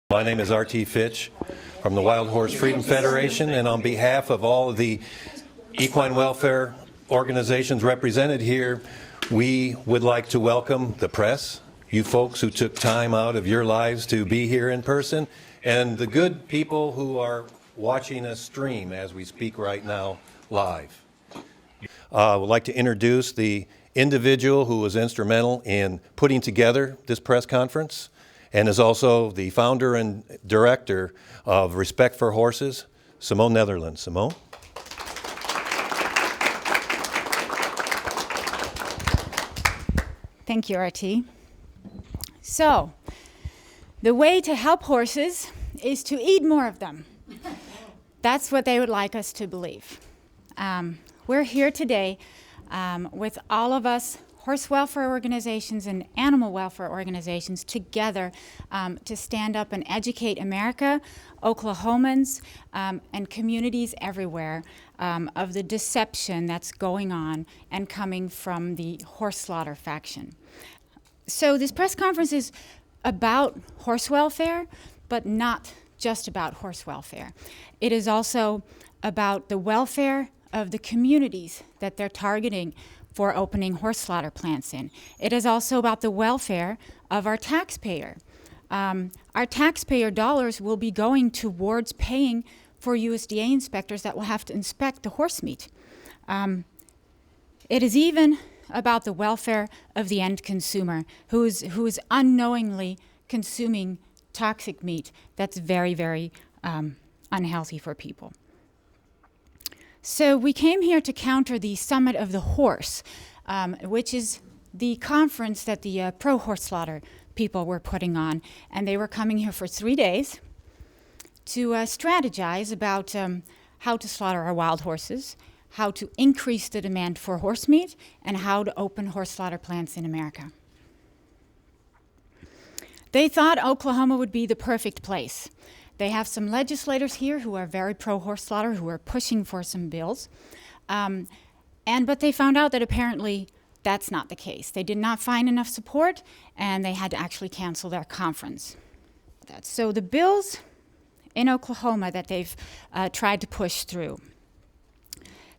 My name is R.T. Fitch from the Wild Horse Freedom Federation, and on behalf of all of the equine welfare organizations represented here, we would like to welcome the press, you folks who took time out of your lives to be here in person, and the good people who are watching us stream as we speak right now live. I would like to introduce the individual who was instrumental in putting together this press conference and is also the founder and director of Respect for Horses, Simone Netherlands. Simone? Thank you, RT. So, the way to help horses is to eat more of them. That's what they would like us to believe. We're here today with all of us horse welfare organizations and animal welfare organizations together to stand up and educate America, Oklahomans, and communities everywhere of the deception that's going on and coming from the horse slaughter faction. So this press conference is about horse welfare, but not just about horse welfare. It is also about the welfare of the communities that they're targeting for opening horse slaughter plants in. It is also about the welfare of our taxpayer. Our taxpayer dollars will be going towards paying for USDA inspectors that will have to inspect the horse meat. It is even about the welfare of the end consumer who is unknowingly consuming toxic meat that's very, very unhealthy for people. So we came here to counter the Summit of the Horse, which is the conference that the pro-horse slaughter people were putting on. And they were coming here for 3 days to strategize about how to slaughter our wild horses, how to increase the demand for horse meat, and how to open horse slaughter plants in America. They thought Oklahoma would be the perfect place. They have some legislators here who are very pro-horse slaughter, who are pushing for some bills. But they found out that apparently that's not the case. They did not find enough support, and they had to actually cancel their conference. So the bills in Oklahoma that they've tried to push through.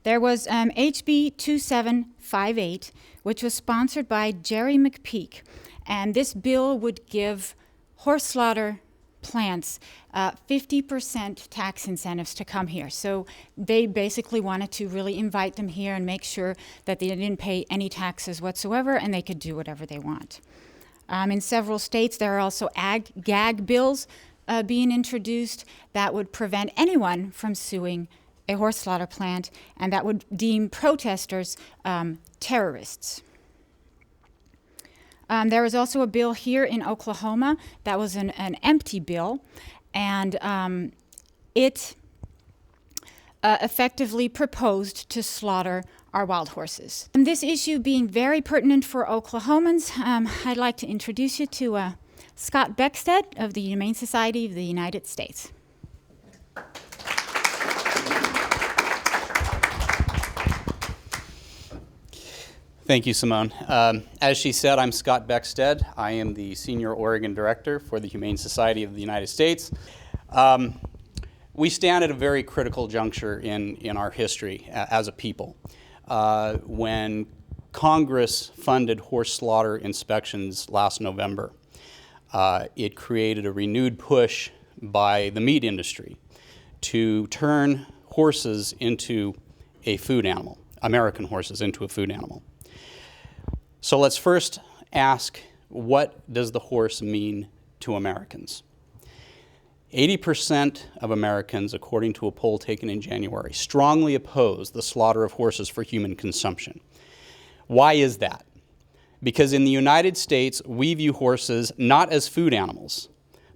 There was HB 2758, which was sponsored by Jerry McPeak, and this bill would give horse slaughter plants 50% tax incentives to come here. So they basically wanted to really invite them here and make sure that they didn't pay any taxes whatsoever and they could do whatever they want. In several states, there are also gag bills being introduced that would prevent anyone from suing a horse slaughter plant, and that would deem protesters terrorists. There was also a bill here in Oklahoma that was an empty bill, and it effectively proposed to slaughter our wild horses. And this issue being very pertinent for Oklahomans, I'd like to introduce you to Scott Beckstead of the Humane Society of the United States. Thank you, Simone. As she said, I'm Scott Beckstead. I am the Senior Oregon Director for the Humane Society of the United States. We stand at a very critical juncture in our history as a people. When Congress funded horse slaughter inspections last November, it created a renewed push by the meat industry to turn horses into a food animal, American horses into a food animal. So let's first ask, what does the horse mean to Americans? 80% of Americans, according to a poll taken in January, strongly oppose the slaughter of horses for human consumption. Why is that? Because in the United States, we view horses not as food animals,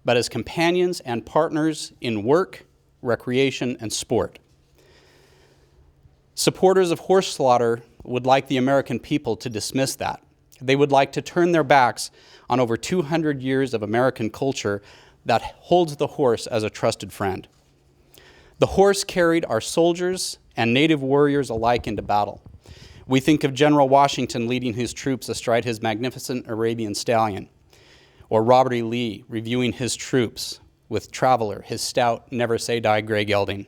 but as companions and partners in work, recreation, and sport. Supporters of horse slaughter would like the American people to dismiss that. They would like to turn their backs on over 200 years of American culture that holds the horse as a trusted friend. The horse carried our soldiers and native warriors alike into battle. We think of General Washington leading his troops astride his magnificent Arabian stallion, or Robert E. Lee reviewing his troops with Traveler, his stout, never say die gray gelding.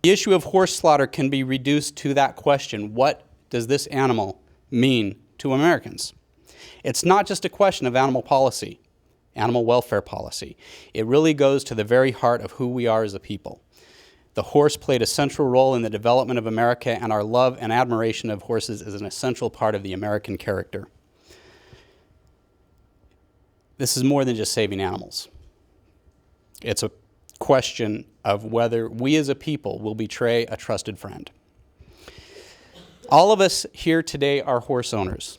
The issue of horse slaughter can be reduced to that question: what does this animal mean to Americans? It's not just a question of animal policy, animal welfare policy. It really goes to the very heart of who we are as a people. The horse played a central role in the development of America, and our love and admiration of horses is an essential part of the American character. This is more than just saving animals. It's a question of whether we as a people will betray a trusted friend. All of us here today are horse owners.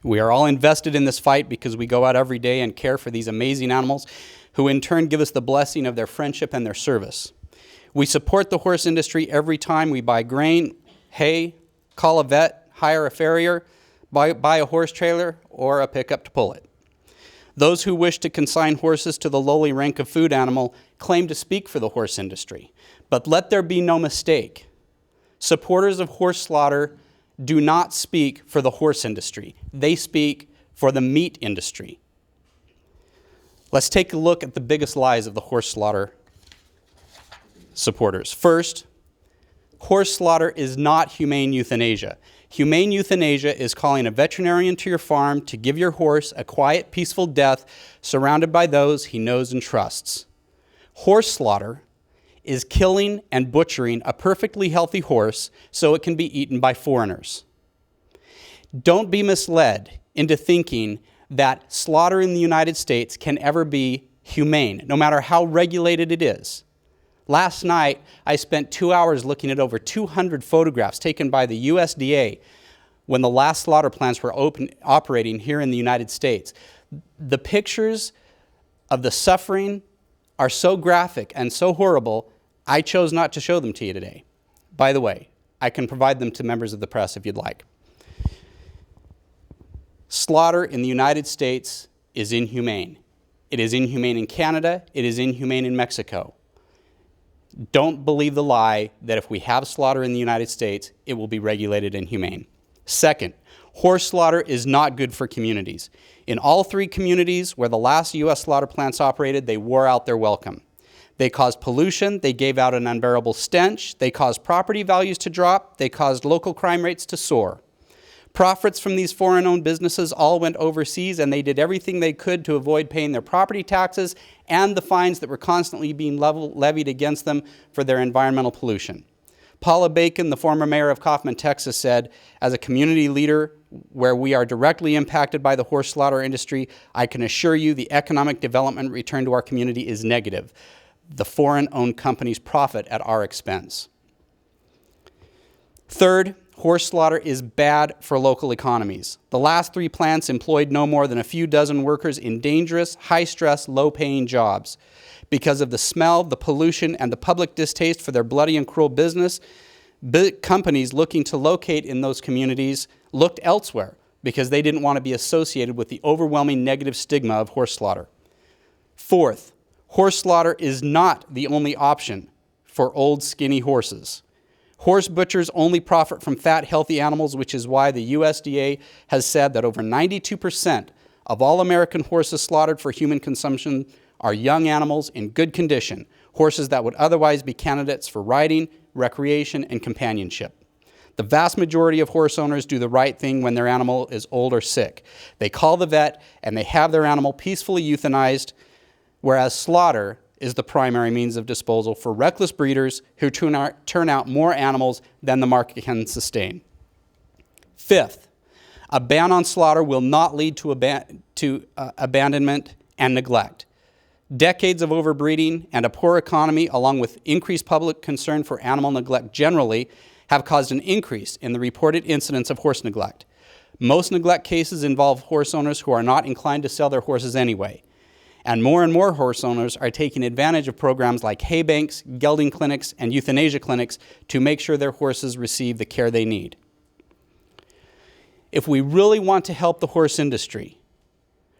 We are all invested in this fight because we go out every day and care for these amazing animals who in turn give us the blessing of their friendship and their service. We support the horse industry every time we buy grain, hay, call a vet, hire a farrier, buy a horse trailer, or a pickup to pull it. Those who wish to consign horses to the lowly rank of food animal claim to speak for the horse industry. But let there be no mistake. Supporters of horse slaughter do not speak for the horse industry. They speak for the meat industry. Let's take a look at the biggest lies of the horse slaughter supporters. First, horse slaughter is not humane euthanasia. Humane euthanasia is calling a veterinarian to your farm to give your horse a quiet, peaceful death surrounded by those he knows and trusts. Horse slaughter is killing and butchering a perfectly healthy horse so it can be eaten by foreigners. Don't be misled into thinking that slaughter in the United States can ever be humane, no matter how regulated it is. Last night, I spent 2 hours looking at over 200 photographs taken by the USDA when the last slaughter plants were operating here in the United States. The pictures of the suffering are so graphic and so horrible, I chose not to show them to you today. By the way, I can provide them to members of the press if you'd like. Slaughter in the United States is inhumane. It is inhumane in Canada. It is inhumane in Mexico. Don't believe the lie that if we have slaughter in the United States, it will be regulated and humane. Second, horse slaughter is not good for communities. In all 3 communities where the last U.S. slaughter plants operated, they wore out their welcome. They caused pollution, they gave out an unbearable stench, they caused property values to drop, they caused local crime rates to soar. Profits from these foreign-owned businesses all went overseas, and they did everything they could to avoid paying their property taxes and the fines that were constantly being levied against them for their environmental pollution. Paula Bacon, the former mayor of Kaufman, Texas, said, "As a community leader where we are directly impacted by the horse slaughter industry, I can assure you the economic development return to our community is negative. The foreign-owned companies profit at our expense." Third, horse slaughter is bad for local economies. The last 3 plants employed no more than a few dozen workers in dangerous, high-stress, low-paying jobs. Because of the smell, the pollution, and the public distaste for their bloody and cruel business, big companies looking to locate in those communities looked elsewhere because they didn't want to be associated with the overwhelming negative stigma of horse slaughter. Fourth, horse slaughter is not the only option for old, skinny horses. Horse butchers only profit from fat, healthy animals, which is why the USDA has said that over 92% of all American horses slaughtered for human consumption are young animals in good condition, horses that would otherwise be candidates for riding, recreation, and companionship. The vast majority of horse owners do the right thing when their animal is old or sick. They call the vet and they have their animal peacefully euthanized, whereas slaughter is the primary means of disposal for reckless breeders who turn out more animals than the market can sustain. Fifth, a ban on slaughter will not lead to abandonment and neglect. Decades of overbreeding and a poor economy, along with increased public concern for animal neglect generally, have caused an increase in the reported incidence of horse neglect. Most neglect cases involve horse owners who are not inclined to sell their horses anyway. And more horse owners are taking advantage of programs like hay banks, gelding clinics, and euthanasia clinics to make sure their horses receive the care they need. If we really want to help the horse industry,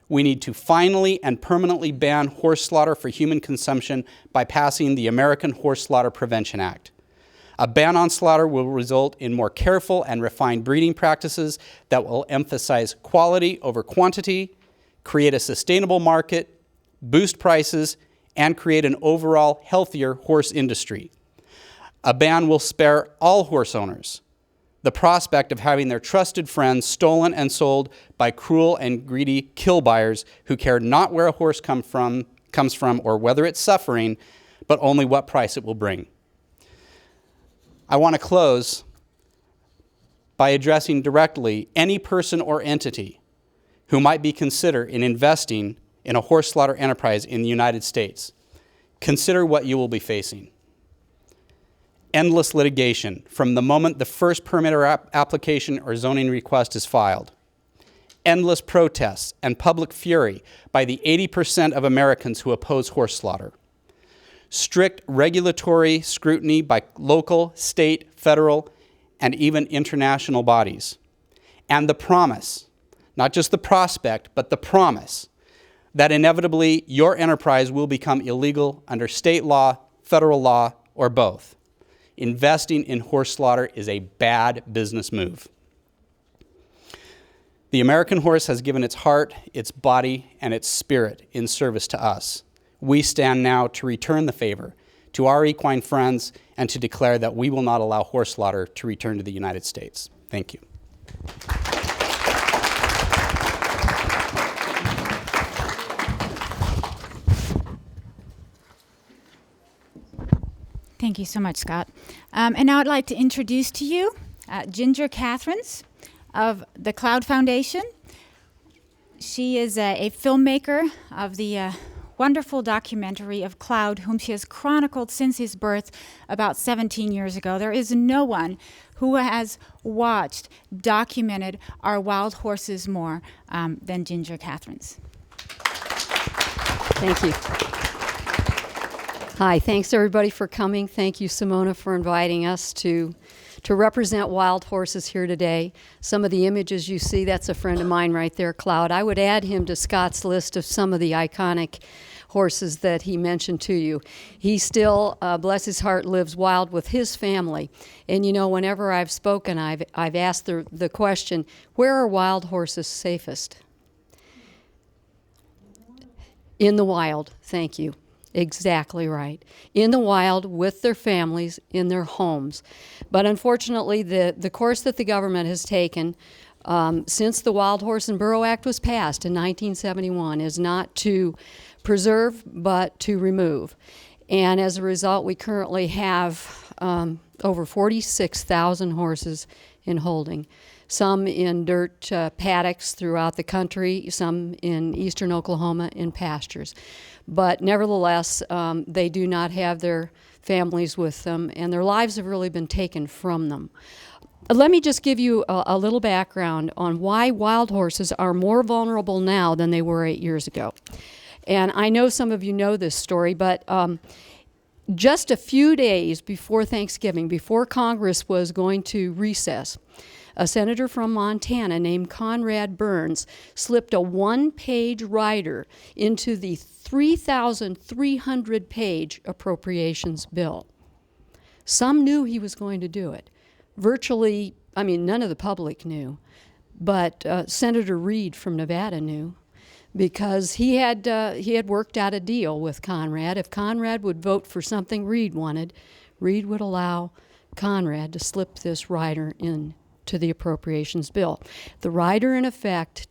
we need to finally and permanently ban horse slaughter for human consumption by passing the American Horse Slaughter Prevention Act. A ban on slaughter will result in more careful and refined breeding practices that will emphasize quality over quantity, create a sustainable market, boost prices, and create an overall healthier horse industry. A ban will spare all horse owners the prospect of having their trusted friends stolen and sold by cruel and greedy kill buyers who care not where a horse comes from or whether it's suffering, but only what price it will bring. I want to close by addressing directly any person or entity who might be considered in investing in a horse slaughter enterprise in the United States. Consider what you will be facing. Endless litigation from the moment the first permit or application or zoning request is filed. Endless protests and public fury by the 80% of Americans who oppose horse slaughter. Strict regulatory scrutiny by local, state, federal, and even international bodies. And the promise, not just the prospect, but the promise that inevitably your enterprise will become illegal under state law, federal law, or both. Investing in horse slaughter is a bad business move. The American horse has given its heart, its body, and its spirit in service to us. We stand now to return the favor to our equine friends and to declare that we will not allow horse slaughter to return to the United States. Thank you. Thank you so much, Scott. And now I'd like to introduce to you Ginger Catherines of the Cloud Foundation. She is a filmmaker of the wonderful documentary of Cloud, whom she has chronicled since his birth about 17 years ago. There is no one who has watched, documented our wild horses more than Ginger Catherines. Thank you. Hi, thanks everybody for coming. Thank you, Simone, for inviting us to represent wild horses here today. Some of the images you see, that's a friend of mine right there, Cloud. I would add him to Scott's list of some of the iconic horses that he mentioned to you. He still, bless his heart, lives wild with his family. And you know, whenever I've spoken, I've asked the question, where are wild horses safest? In the wild, thank you. Exactly right. In the wild, with their families, in their homes. But unfortunately, the course that the government has taken since the Wild Horse and Burro Act was passed in 1971 is not to preserve, but to remove. And as a result, we currently have over 46,000 horses in holding. Some in dirt paddocks throughout the country, some in eastern Oklahoma in pastures. But nevertheless, they do not have their families with them, and their lives have really been taken from them. Let me just give you a little background on why wild horses are more vulnerable now than they were 8 years ago. And I know some of you know this story, but just a few days before Thanksgiving, before Congress was going to recess, a senator from Montana named Conrad Burns slipped a one-page rider into the 3,300-page appropriations bill. Some knew he was going to do it. Virtually, I mean, none of the public knew, but Senator Reed from Nevada knew, because he had worked out a deal with Conrad. If Conrad would vote for something Reed wanted, Reed would allow Conrad to slip this rider in to the appropriations bill. The rider, in effect,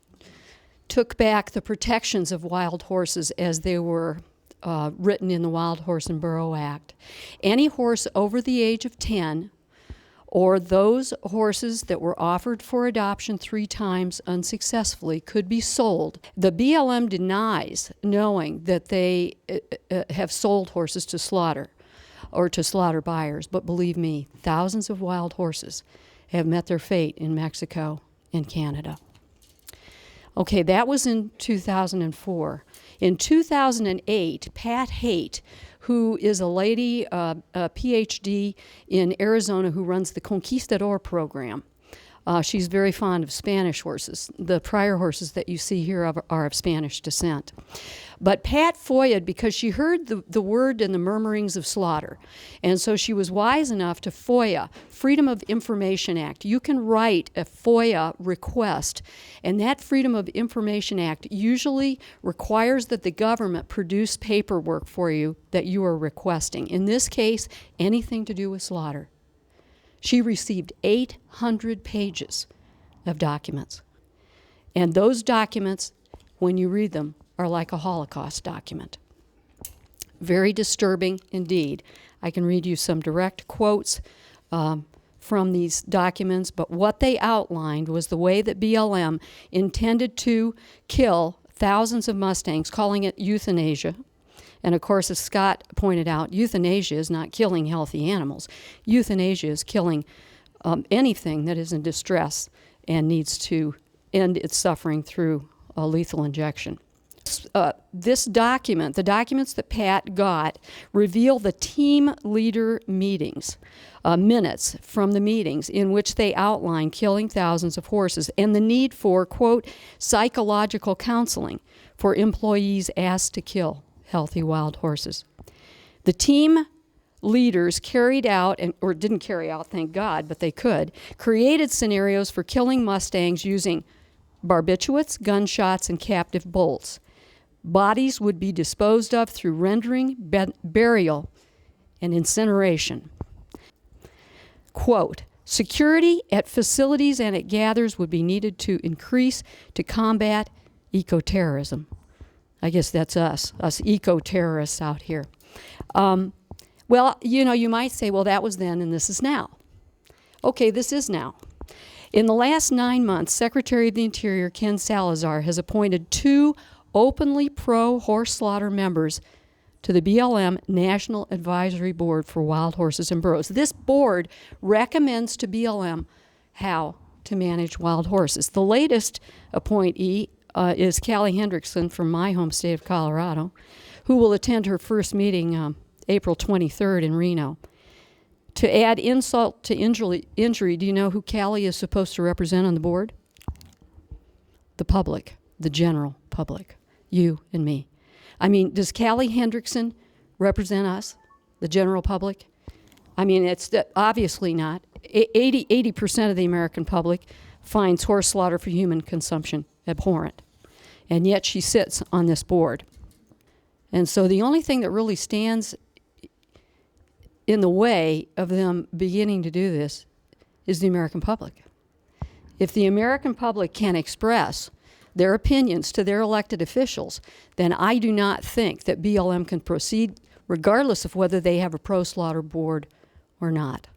took back the protections of wild horses as they were written in the Wild Horse and Burro Act. Any horse over the age of 10, or those horses that were offered for adoption 3 times unsuccessfully, could be sold. The BLM denies knowing that they have sold horses to slaughter or to slaughter buyers, but believe me, thousands of wild horses have met their fate in Mexico and Canada. Okay, that was in 2004. In 2008, Pat Haight, who is a lady, a PhD in Arizona who runs the Conquistador program. She's very fond of Spanish horses. The prior horses that you see here are of Spanish descent. But Pat FOIA'd because she heard the word and the murmurings of slaughter. And so she was wise enough to FOIA Freedom of Information Act. You can write a FOIA request, and that Freedom of Information Act usually requires that the government produce paperwork for you that you are requesting. In this case, anything to do with slaughter. She received 800 pages of documents. And those documents, when you read them, are like a Holocaust document. Very disturbing indeed. I can read you some direct quotes from these documents, but what they outlined was the way that BLM intended to kill thousands of Mustangs, calling it euthanasia. And of course, as Scott pointed out, euthanasia is not killing healthy animals. Euthanasia is killing anything that is in distress and needs to end its suffering through a lethal injection. This document, the documents that Pat got, reveal the team leader meetings, minutes from the meetings in which they outline killing thousands of horses and the need for, quote, psychological counseling for employees asked to kill healthy wild horses. The team leaders carried out, or didn't carry out, thank God, but they could, created scenarios for killing Mustangs using barbiturates, gunshots, and captive bolts. Bodies would be disposed of through rendering, burial, and incineration. Quote, security at facilities and at gathers would be needed to increase to combat eco-terrorism. I guess that's us eco-terrorists out here. Well, you know, you might say, well, that was then and this is now. Okay, this is now. In the last 9 months, Secretary of the Interior Ken Salazar has appointed 2 openly pro-horse slaughter members to the BLM National Advisory Board for Wild Horses and Burros. This board recommends to BLM how to manage wild horses. The latest appointee is Callie Hendrickson from my home state of Colorado, who will attend her first meeting April 23rd in Reno. To add insult to injury, do you know who Callie is supposed to represent on the board? The public, the general public, you and me. I mean, does Callie Hendrickson represent us, the general public? I mean, it's obviously not. 80% of the American public finds horse slaughter for human consumption abhorrent, and yet she sits on this board. And so the only thing that really stands in the way of them beginning to do this is the American public. If the American public can express their opinions to their elected officials, then I do not think that BLM can proceed regardless of whether they have a pro-slaughter board or not.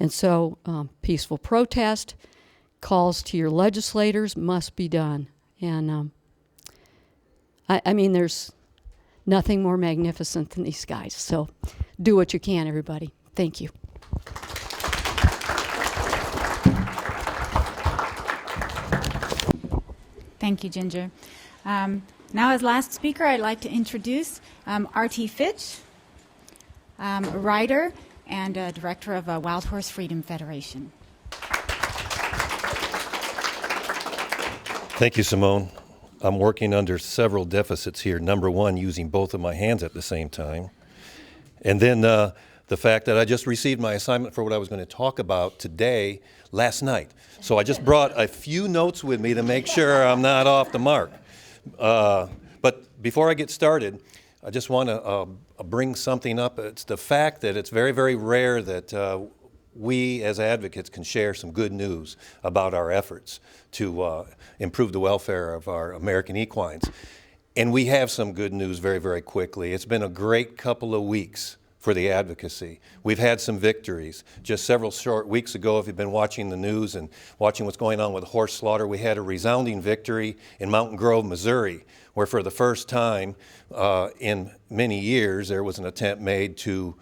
And so peaceful protest, calls to your legislators must be done. And I mean, there's nothing more magnificent than these guys. So do what you can, everybody. Thank you. Thank you, Ginger. Now, as last speaker, I'd like to introduce R.T. Fitch, writer and director of Wild Horse Freedom Federation. Thank you, Simone. I'm working under several deficits here. Number one, using both of my hands at the same time. And then the fact that I just received my assignment for what I was going to talk about today last night. So I just brought a few notes with me to make sure I'm not off the mark. But before I get started, I just want to bring something up. It's the fact that it's very, very rare that we as advocates can share some good news about our efforts to improve the welfare of our American equines. And we have some good news very, very quickly. It's been a great couple of weeks for the advocacy. We've had some victories. Just several short weeks ago, if you've been watching the news and watching what's going on with horse slaughter, we had a resounding victory in Mountain Grove, Missouri, where for the first time in many years, there was an attempt made to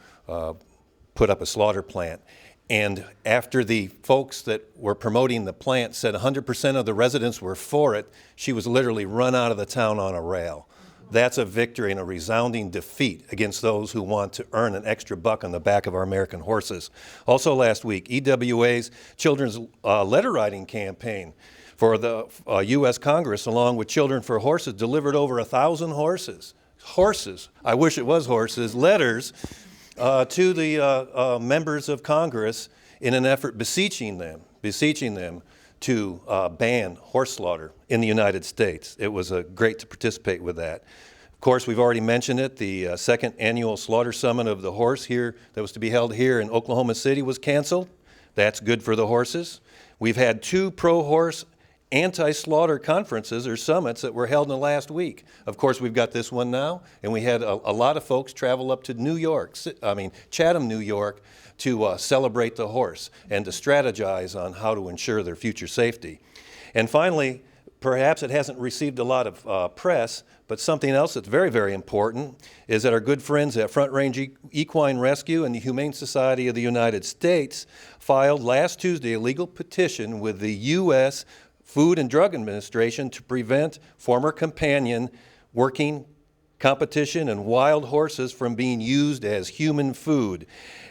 put up a slaughter plant. And after the folks that were promoting the plant said 100% of the residents were for it, she was literally run out of the town on a rail. That's a victory and a resounding defeat against those who want to earn an extra buck on the back of our American horses. Also last week, EWA's Children's Letter Writing Campaign for the U.S. Congress, along with Children for Horses, delivered over 1,000 horses, I wish it was horses, letters to the members of Congress in an effort beseeching them to ban horse slaughter in the United States. It was great to participate with that. Of course, we've already mentioned it. The second annual Slaughter Summit of the Horse here that was to be held here in Oklahoma City was canceled. That's good for the horses. We've had 2 pro-horse anti-slaughter conferences or summits that were held in the last week. Of course, we've got this one now, and we had a lot of folks travel up to Chatham, New York, to celebrate the horse and to strategize on how to ensure their future safety. And finally, perhaps it hasn't received a lot of press, but something else that's very, very important is that our good friends at Front Range Equine Rescue and the Humane Society of the United States filed last Tuesday a legal petition with the U.S. Food and Drug Administration to prevent former companion working competition and wild horses from being used as human food.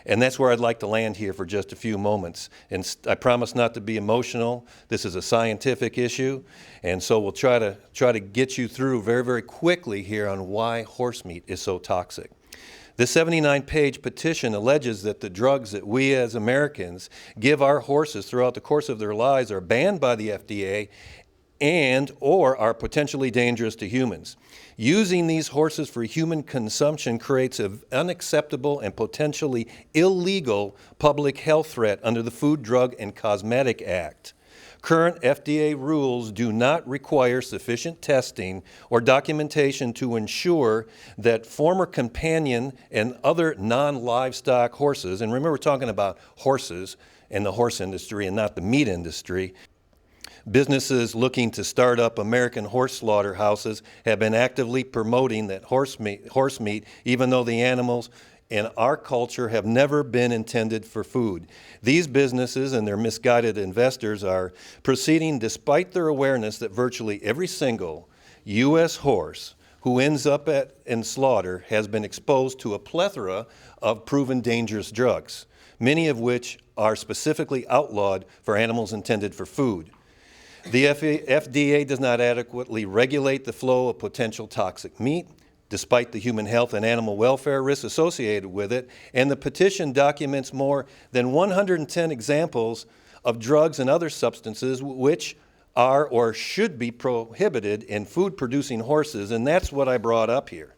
And that's where I'd like to land here for just a few moments. And I promise not to be emotional. This is a scientific issue, and so we'll try to get you through very, very quickly here on why horse meat is so toxic. This 79-page petition alleges that the drugs that we as Americans give our horses throughout the course of their lives are banned by the FDA and or are potentially dangerous to humans. Using these horses for human consumption creates an unacceptable and potentially illegal public health threat under the Food, Drug, and Cosmetic Act. Current FDA rules do not require sufficient testing or documentation to ensure that former companion and other non-livestock horses, and remember we're talking about horses and the horse industry and not the meat industry. Businesses looking to start up American horse slaughterhouses have been actively promoting that horse meat, even though the animals in our culture have never been intended for food. These businesses and their misguided investors are proceeding despite their awareness that virtually every single U.S. horse who ends up in slaughter has been exposed to a plethora of proven dangerous drugs, many of which are specifically outlawed for animals intended for food. The FDA does not adequately regulate the flow of potential toxic meat, despite the human health and animal welfare risks associated with it, and the petition documents more than 110 examples of drugs and other substances which are or should be prohibited in food-producing horses, and that's what I brought up here.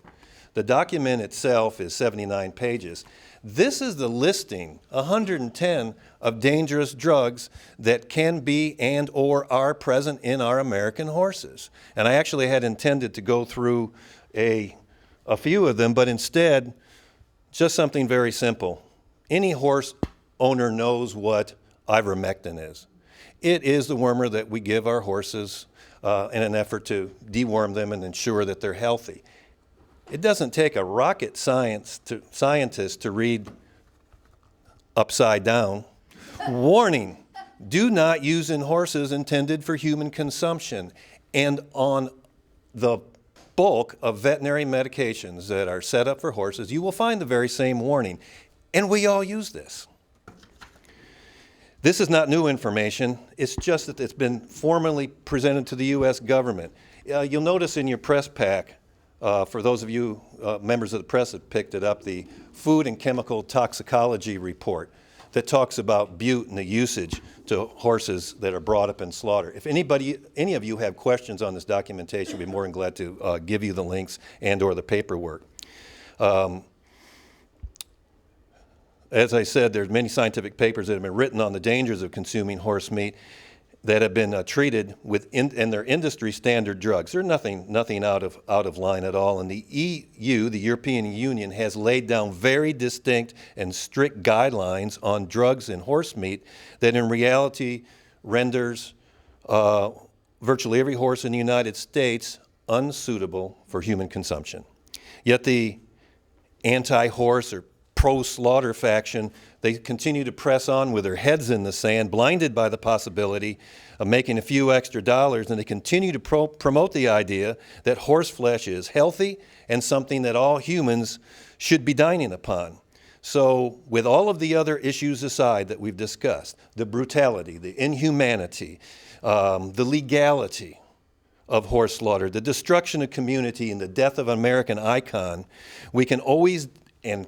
The document itself is 79 pages. This is the listing, 110 of dangerous drugs that can be and or are present in our American horses. And I actually had intended to go through a few of them, but instead, just something very simple. Any horse owner knows what ivermectin is. It is the wormer that we give our horses in an effort to deworm them and ensure that they're healthy. It doesn't take a rocket scientist to read upside down. Warning, do not use in horses intended for human consumption. And on the bulk of veterinary medications that are set up for horses, you will find the very same warning. And we all use this. This is not new information. It's just that it's been formally presented to the U.S. government. You'll notice in your press pack, for those of you members of the press that picked it up, the Food and Chemical Toxicology Report that talks about bute and the usage to horses that are brought up in slaughter. If any of you have questions on this documentation, we'd be more than glad to give you the links and or the paperwork. As I said, there's many scientific papers that have been written on the dangers of consuming horse meat that have been treated with and they're industry standard drugs. They're nothing out of line at all. And the EU, the European Union, has laid down very distinct and strict guidelines on drugs and horse meat that in reality renders virtually every horse in the United States unsuitable for human consumption. Yet the anti-horse or pro-slaughter faction, they continue to press on with their heads in the sand, blinded by the possibility of making a few extra dollars, and they continue to promote the idea that horse flesh is healthy and something that all humans should be dining upon. So with all of the other issues aside that we've discussed, the brutality, the inhumanity, the legality of horse slaughter, the destruction of community, and the death of an American icon, we can always and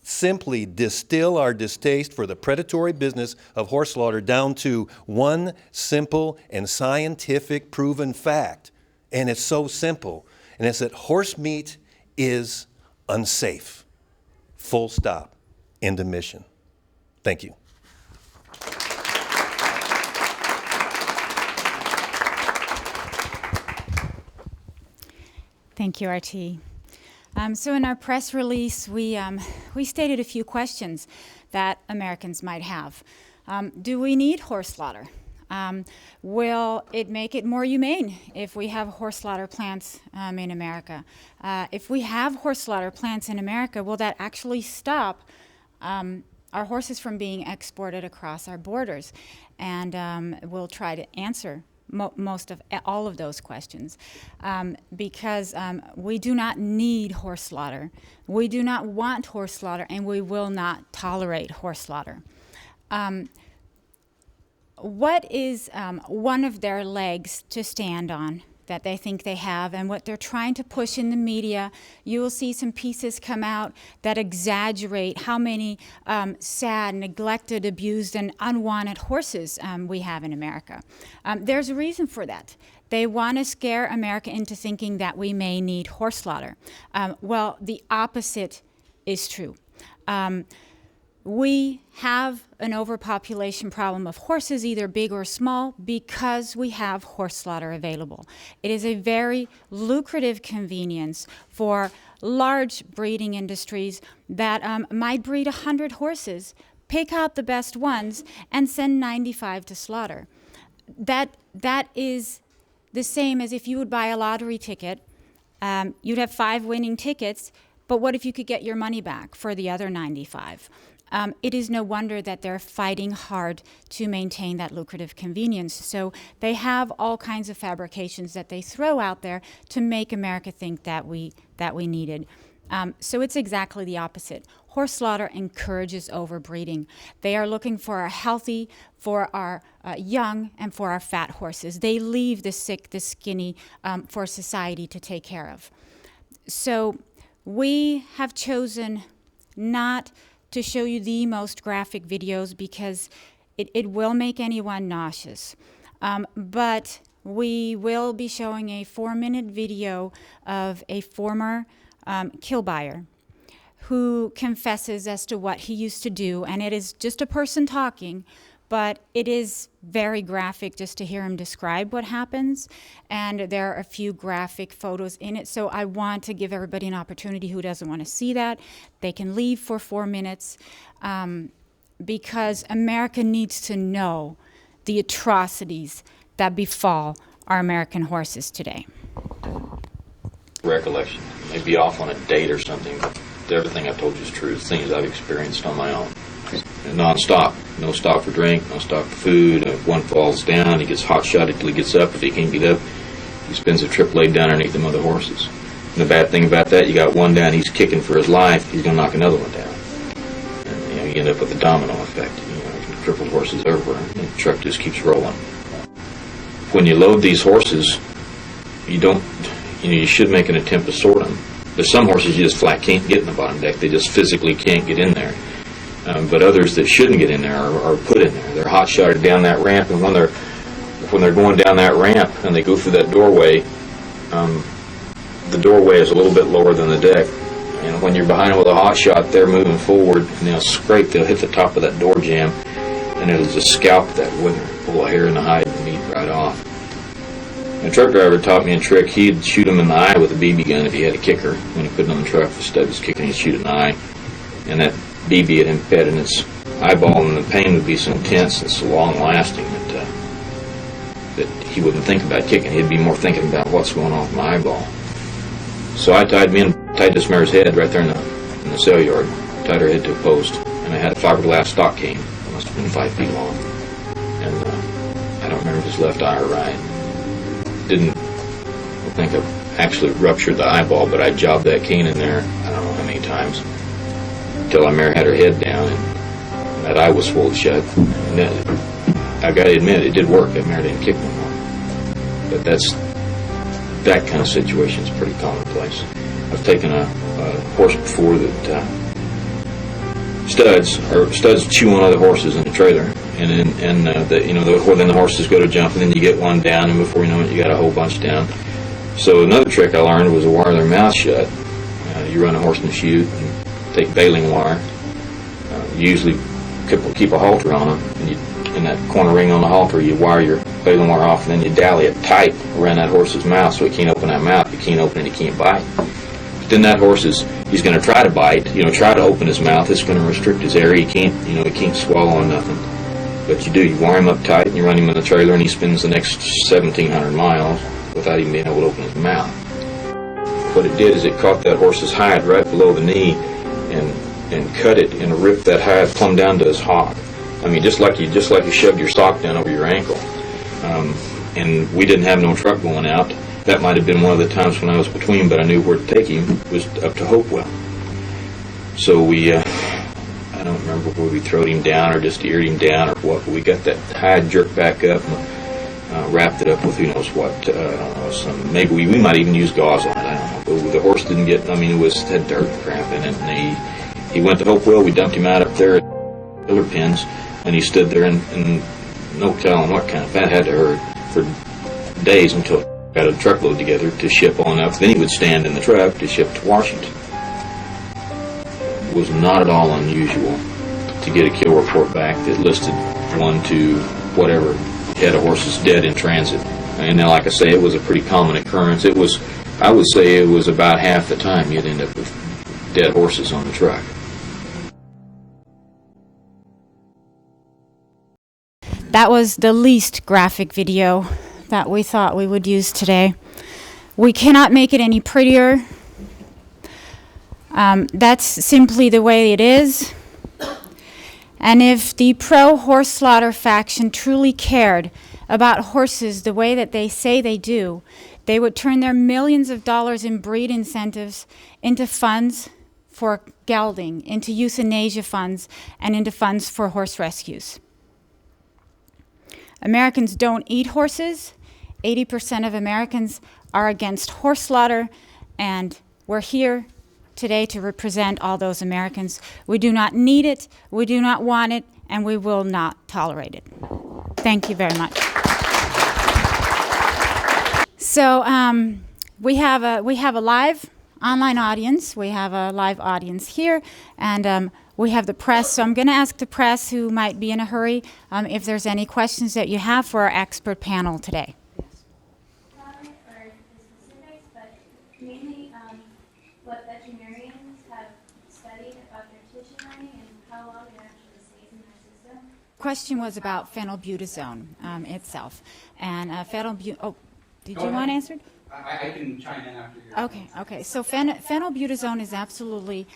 simply distill our distaste for the predatory business of horse slaughter down to one simple and scientific proven fact. And it's so simple. And it's that horse meat is unsafe. Full stop. End of mission. Thank you. Thank you, RT. So in our press release, we stated a few questions that Americans might have. Do we need horse slaughter? Will it make it more humane if we have horse slaughter plants in America? If we have horse slaughter plants in America, will that actually stop our horses from being exported across our borders? And we'll try to answer all of those questions because we do not need horse slaughter. We do not want horse slaughter, and we will not tolerate horse slaughter. What is one of their legs to stand on that they think they have, and what they're trying to push in the media? You will see some pieces come out that exaggerate how many sad, neglected, abused, and unwanted horses we have in America. There's a reason for that. They want to scare America into thinking that we may need horse slaughter. Well, the opposite is true. We have an overpopulation problem of horses, either big or small, because we have horse slaughter available. It is a very lucrative convenience for large breeding industries that might breed 100 horses, pick out the best ones, and send 95 to slaughter. That is the same as if you would buy a lottery ticket. You'd have 5 winning tickets, but what if you could get your money back for the other 95? It is no wonder that they're fighting hard to maintain that lucrative convenience. So they have all kinds of fabrications that they throw out there to make America think that we need it. So it's exactly the opposite. Horse slaughter encourages overbreeding. They are looking for our healthy, for our young, and for our fat horses. They leave the sick, the skinny for society to take care of. So we have chosen not to show you the most graphic videos because it will make anyone nauseous. But we will be showing a 4-minute video of a former kill buyer who confesses as to what he used to do, and it is just a person talking, but it is very graphic just to hear him describe what happens, and there are a few graphic photos in it, so I want to give everybody an opportunity who doesn't want to see that. They can leave for 4 minutes because America needs to know the atrocities that befall our American horses today. Recollection. Maybe off on a date or something, but everything I've told you is true. It's things I've experienced on my own. Non-stop. No stop for drink, no stop for food. If one falls down, he gets hot-shotted till he gets up. If he can't get up, he spends a trip laid down underneath them other horses. And the bad thing about that, you got one down, he's kicking for his life, he's going to knock another one down. And, you end up with a domino effect. Crippled horses everywhere. And the truck just keeps rolling. When you load these horses, you should make an attempt to sort them. There's some horses you just flat can't get in the bottom deck. They just physically can't get in there. But others that shouldn't get in there are put in there. They're hot-shotted down that ramp, and when they're going down that ramp and they go through that doorway, the doorway is a little bit lower than the deck. And when you're behind them with a hot shot, they're moving forward, and they'll hit the top of that door jamb, and it'll just scalp that wither, pull a hair in the hide and the meat right off. The truck driver taught me a trick. He'd shoot him in the eye with a BB gun if he had a kicker. When he put it on the truck, if the stud was kicking, he'd shoot in the eye. And that BB had imped in its eyeball, and the pain would be so intense and so long-lasting that he wouldn't think about kicking. He'd be more thinking about what's going on with my eyeball. So I tied this mare's head right there in the sale yard, tied her head to a post, and I had a fiberglass stock cane. It must have been 5 feet long. And I don't remember if it was left eye or right. I think I actually ruptured the eyeball, but I jobbed that cane in there, I don't know how many times, until our mare had her head down and that eye was swollen shut. And I got to admit, it did work. That mare didn't kick no more. But that kind of situation is pretty commonplace. I've taken a horse before that studs chew on other horses in the trailer, then the horses go to jump, and then you get one down, and before you know it, you got a whole bunch down. So another trick I learned was to wire their mouth shut. You run a horse in the chute and take baling wire. You usually keep a halter on them, and in that corner ring on the halter, you wire your baling wire off, and then you dally it tight around that horse's mouth so he can't open that mouth. He can't open it, he can't bite. But then that horse he's going to try to bite, try to open his mouth. It's going to restrict his air. He can't swallow on nothing. But you wire him up tight, and you run him in the trailer, and he spends the next 1,700 miles without even being able to open his mouth. What it did is it caught that horse's hide right below the knee and cut it and ripped that hide plumb down to his hock. I mean, just like you shoved your sock down over your ankle. And we didn't have no truck going out. That might have been one of the times when I was between, but I knew where to take him was up to Hopewell. So we, I don't remember where we throwed him down or just eared him down or what, but we got that hide jerked back up and wrapped it up with who knows what. I don't know, maybe we might even use gauze on it. I don't know. But the horse didn't get. I mean, had dirt and crap in it, and he went to Hopewell. We dumped him out up there at pillar pins, and he stood there and no telling what kind of fat had to hurt for days until it got a truckload together to ship on up. Then he would stand in the truck to ship to Washington. It was not at all unusual to get a kill report back that listed 1, 2, whatever head of horses dead in transit. And then, like I say, it was a pretty common occurrence. I would say it was about half the time you'd end up with dead horses on the truck. That was the least graphic video that we thought we would use today. We cannot make it any prettier. That's simply the way it is. And if the pro-horse slaughter faction truly cared about horses the way that they say they do, they would turn their millions of dollars in breed incentives into funds for gelding, into euthanasia funds, and into funds for horse rescues. Americans don't eat horses. 80% of Americans are against horse slaughter, and we're here today to represent all those Americans. We do not need it, we do not want it, and we will not tolerate it. Thank you very much. So we have a live online audience. We have a live audience here, and we have the press. So I'm going to ask the press, who might be in a hurry, if there's any questions that you have for our expert panel today. Or specifics, but mainly what veterinarians have studied about their tissue learning and how long it actually stays in their system. Question was about phenylbutazone itself, and did you want answered? I can chime in after your Okay. So phenylbutazone is absolutely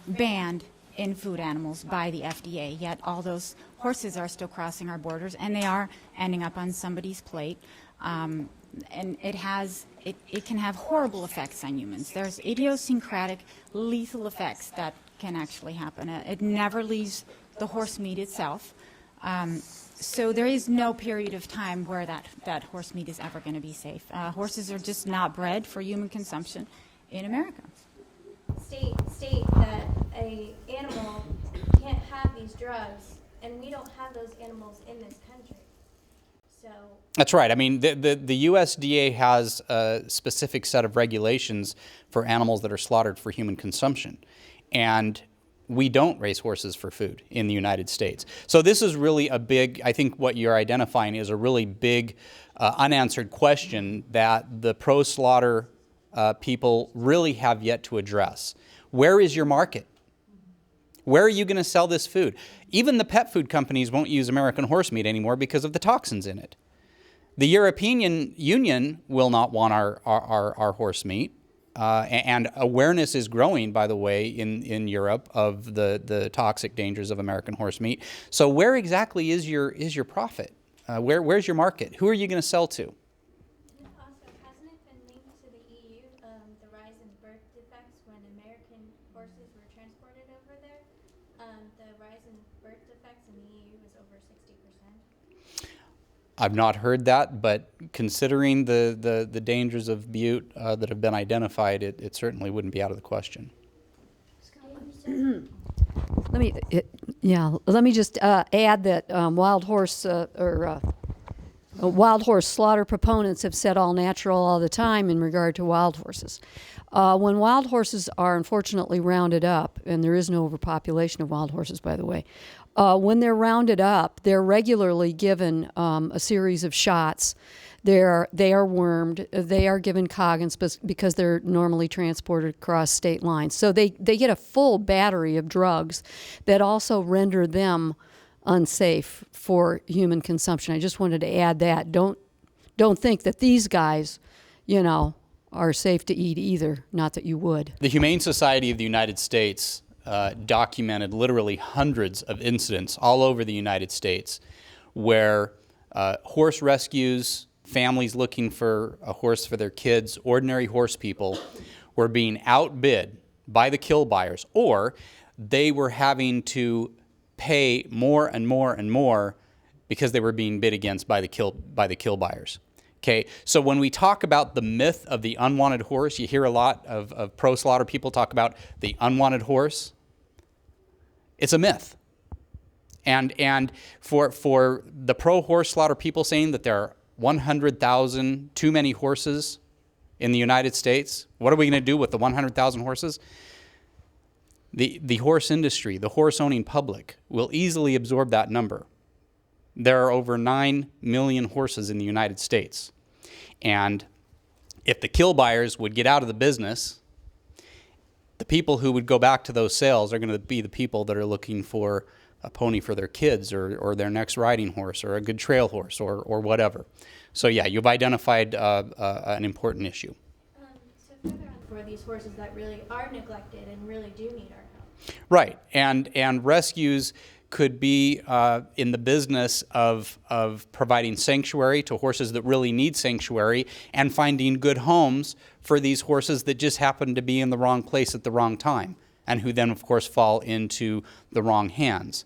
banned in food animals by the FDA, yet all those horses are still crossing our borders, and they are ending up on somebody's plate. And it can have horrible effects on humans. There's idiosyncratic lethal effects that can actually happen. It never leaves the horse meat itself. So there is no period of time where that horse meat is ever going to be safe. Horses are just not bred for human consumption in America. State that a animal can't have these drugs, and we don't have those animals in this country. So That's right. I mean, the USDA has a specific set of regulations for animals that are slaughtered for human consumption. And we don't raise horses for food in the United States. So this is really a big, I think what you're identifying is a really big unanswered question that the pro-slaughter people really have yet to address. Where is your market? Where are you going to sell this food? Even the pet food companies won't use American horse meat anymore because of the toxins in it. The European Union will not want our horse meat. And awareness is growing, by the way, in Europe of the toxic dangers of American horse meat. So where exactly is your profit? Where's your market? Who are you going to sell to? also, hasn't it been linked to the EU, the rise in birth defects when American horses were transported over there? The rise in birth defects in the EU was over 60%. I've not heard that, but considering the dangers of Butte that have been identified, it certainly wouldn't be out of the question. Let me just add that wild horse slaughter proponents have said all natural all the time in regard to wild horses. When wild horses are unfortunately rounded up, and there is no overpopulation of wild horses, by the way, when they're rounded up, they're regularly given a series of shots. They are wormed. They are given coggins because they're normally transported across state lines. So they get a full battery of drugs that also render them unsafe for human consumption. I just wanted to add that. Don't think that these guys, are safe to eat either. Not that you would. The Humane Society of the United States documented literally hundreds of incidents all over the United States where horse rescues, families looking for a horse for their kids, ordinary horse people, were being outbid by the kill buyers, or they were having to pay more and more and more because they were being bid against by the kill buyers. Okay, so when we talk about the myth of the unwanted horse, you hear a lot of pro-slaughter people talk about the unwanted horse. It's a myth. And for the pro-horse slaughter people saying that there are 100,000 too many horses in the United States, what are we going to do with the 100,000 horses? The horse industry, the horse-owning public, will easily absorb that number. There are over 9 million horses in the United States. And if the kill buyers would get out of the business, the people who would go back to those sales are going to be the people that are looking for a pony for their kids or their next riding horse or a good trail horse or whatever. So yeah, you've identified an important issue. So further on, for these horses that really are neglected and really do need our help. Right, and rescues could be in the business of providing sanctuary to horses that really need sanctuary and finding good homes for these horses that just happen to be in the wrong place at the wrong time and who then, of course, fall into the wrong hands.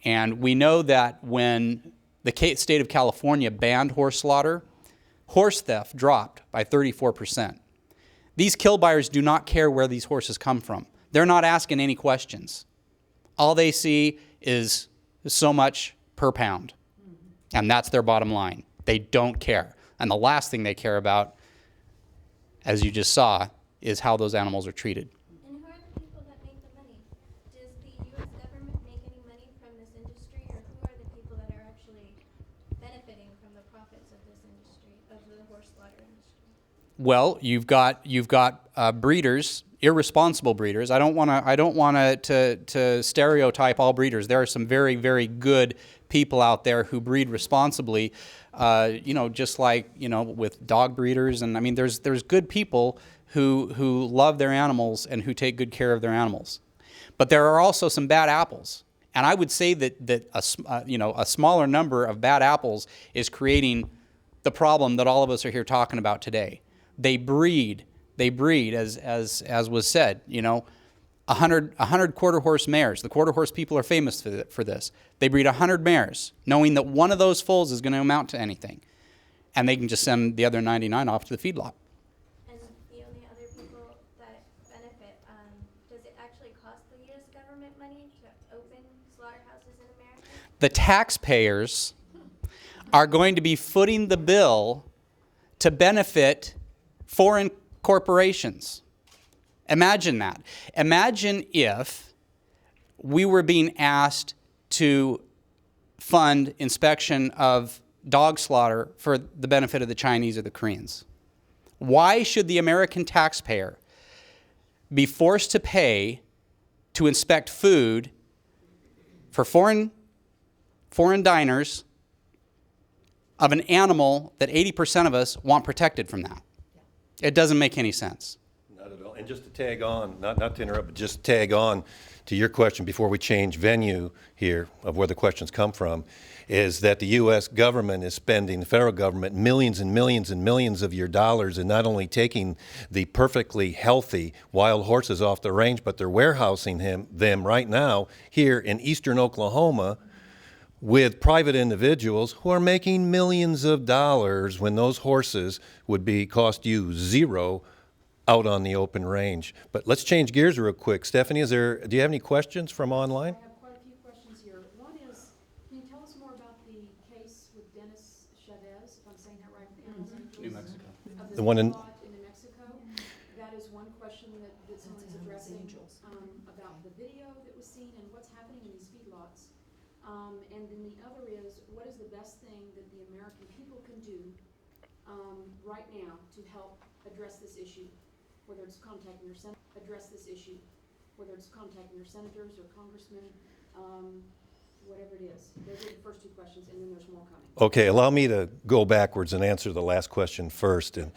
And we know that when the state of California banned horse slaughter, horse theft dropped by 34%. These kill buyers do not care where these horses come from. They're not asking any questions. All they see is so much per pound, and that's their bottom line. They don't care. And the last thing they care about, as you just saw, is how those animals are treated. And who are the people that make the money? Does the U.S. government make any money from this industry, or who are the people that are actually benefiting from the profits of this industry, of the horse slaughter industry? Well, you've got breeders, irresponsible breeders. I don't want to stereotype all breeders. There are some very, very good people out there who breed responsibly. Just like with dog breeders, and I mean, there's good people who love their animals and who take good care of their animals. But there are also some bad apples, and I would say that a smaller number of bad apples is creating the problem that all of us are here talking about today. They breed, as was said, 100 quarter horse mares. The quarter horse people are famous for this. They breed 100 mares, knowing that one of those foals is going to amount to anything. And they can just send the other 99 off to the feedlot. And the only other people that benefit, does it actually cost the U.S. government money to open slaughterhouses in America? The taxpayers are going to be footing the bill to benefit foreign corporations. Imagine that. Imagine if we were being asked to fund inspection of dog slaughter for the benefit of the Chinese or the Koreans. Why should the American taxpayer be forced to pay to inspect food for foreign diners of an animal that 80% of us want protected from that? It doesn't make any sense. Not at all. And just to tag on, not to interrupt, but just tag on to your question before we change venue here of where the questions come from, is that the U.S. government is spending, the federal government, millions and millions and millions of your dollars in not only taking the perfectly healthy wild horses off the range, but they're warehousing them right now here in eastern Oklahoma with private individuals who are making millions of dollars when those horses would cost you zero out on the open range. But let's change gears real quick. Stephanie, do you have any questions from online? I have quite a few questions here. One is, can you tell us more about the case with Dennis Chavez, if I'm saying that right, in Los Angeles? New Mexico. Of The one in- feedlot in New Mexico? That is one question that someone's addressing, about the video that was seen and what's happening in these feedlots. And then the other is, what is the best thing that the American people can do, right now to help address this issue? Whether it's contacting your senators or congressmen, whatever it is. Those are the first two questions, and then there's more coming. Okay, allow me to go backwards and answer the last question first. And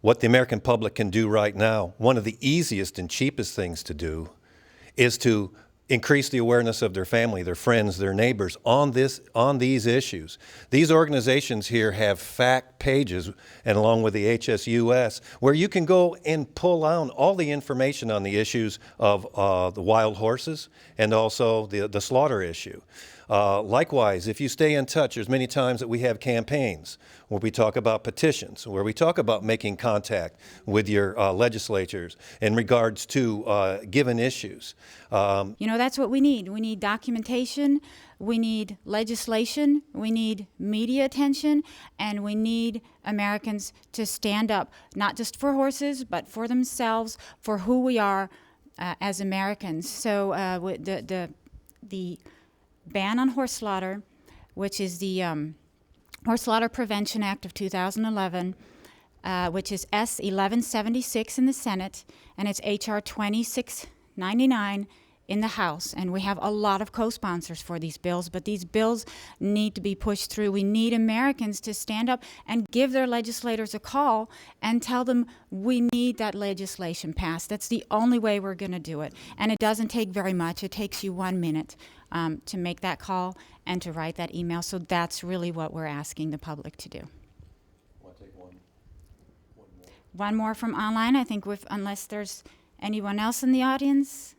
what the American public can do right now, one of the easiest and cheapest things to do is to increase the awareness of their family, their friends, their neighbors on these issues. These organizations here have fact pages, and along with the HSUS, where you can go and pull out all the information on the issues of the wild horses and also the slaughter issue. Likewise, if you stay in touch, there's many times that we have campaigns where we talk about petitions, where we talk about making contact with your legislatures in regards to given issues. That's what we need. We need documentation, we need legislation, we need media attention, and we need Americans to stand up, not just for horses, but for themselves, for who we are as Americans. So the ban on horse slaughter, which is the Horse Slaughter Prevention Act of 2011, which is S 1176 in the Senate, and it's HR 2699 in the House. And we have a lot of co-sponsors for these bills, but these bills need to be pushed through. We need Americans to stand up and give their legislators a call and tell them we need that legislation passed. That's the only way we're going to do it. And it doesn't take very much. It takes you 1 minute to make that call and to write that email. So that's really what we're asking the public to do. Want to take one more? One more from online, I think, unless there's anyone else in the audience.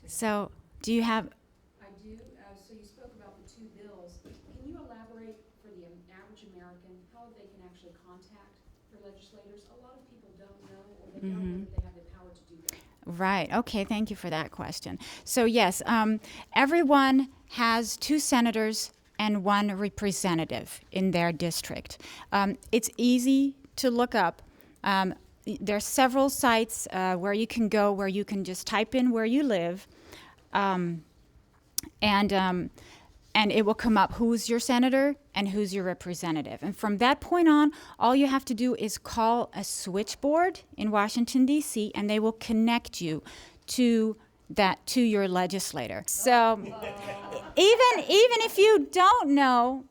So do you have? I do. So you spoke about the two bills. Can you elaborate for the average American how they can actually contact their legislators? A lot of people don't know, or they don't know that they have the power to do that. Right. Okay. Thank you for that question. So yes, everyone has 2 senators and 1 representative in their district. It's easy to look up. There's several sites where you can go where you can just type in where you live, and it will come up who's your senator and who's your representative. And from that point on, all you have to do is call a switchboard in Washington, D.C., and they will connect you to your legislator. So even if you don't know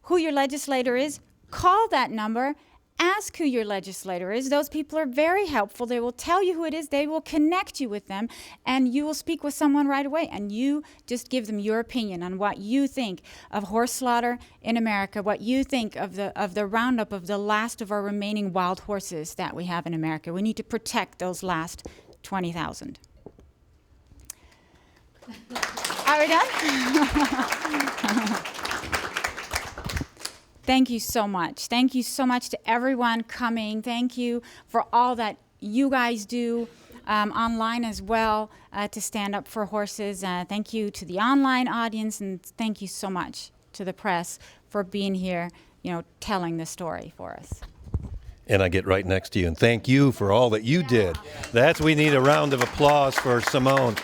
who your legislator is, call that number. Ask who your legislator is. Those people are very helpful. They will tell you who it is. They will connect you with them, and you will speak with someone right away. And you just give them your opinion on what you think of horse slaughter in America, what you think of the roundup of the last of our remaining wild horses that we have in America. We need to protect those last 20,000. Are we done? Thank you so much. Thank you so much to everyone coming. Thank you for all that you guys do online as well to stand up for horses. Thank you to the online audience, and thank you so much to the press for being here, telling the story for us. And I get right next to you. And thank you for all that you did. We need a round of applause for Simone.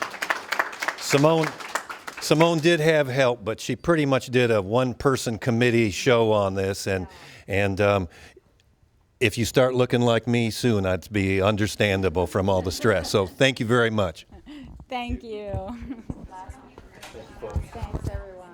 Simone did have help, but she pretty much did a one-person committee show on this. And if you start looking like me soon, that'd be understandable from all the stress. So thank you very much. Thank you. Thanks, everyone.